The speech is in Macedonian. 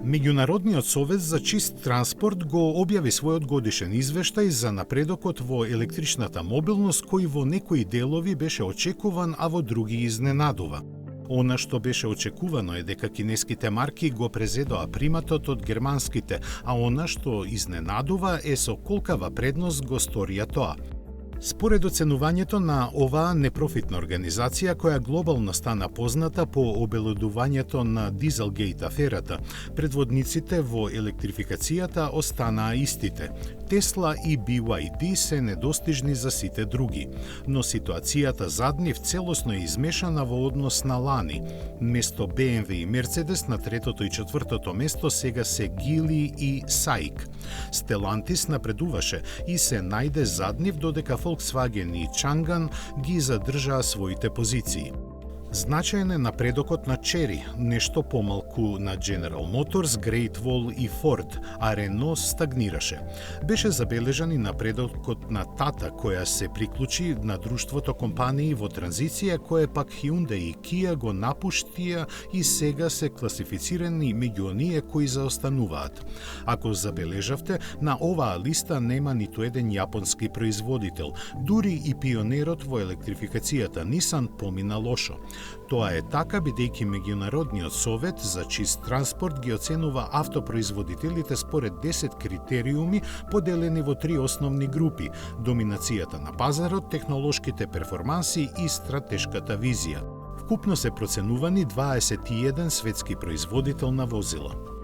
Меѓународниот совет за чист транспорт го објави својот годишен извештај за напредокот во електричната мобилност, кој во некои делови беше очекуван, а во други изненадува. Она што беше очекувано е дека кинеските марки го презедоа приматот од германските, а она што изненадува е со колкава предност го сторија тоа. Според оценувањето на оваа непрофитна организација, која глобално стана позната по обелодувањето на Дизелгейт аферата, предводниците во електрификацијата останаа истите. Тесла и BYD се недостижни за сите други, но ситуацијата зад нив целосно е измешана во однос на лани. Место BMW и Mercedes на третото и четвртото место сега се Geely и SAIC. Stellantis напредуваше и се најде зад нив, додека Volkswagen и Changan ги задржаа своите позиции. Значаен е напредокот на Chery, нешто помалку на General Motors, Great Wall и Ford, а Renault стагнираше. Беше забележан и напредокот на Tata, која се приклучи на друштвото компании во транзиција, кое пак Hyundai и Kia го напуштија и сега се класифицирани меѓу оние кои заостануваат. Ако забележавте, на оваа листа нема ниту еден јапонски производител, дури и пионерот во електрификацијата Nissan помина лошо. Тоа е така бидејќи Меѓународниот совет за чист транспорт ги оценува автопроизводителите според 10 критериуми поделени во 3 основни групи: доминацијата на пазарот, технолошките перформанси и стратешката визија. Вкупно се проценувани 21 светски производител на возила.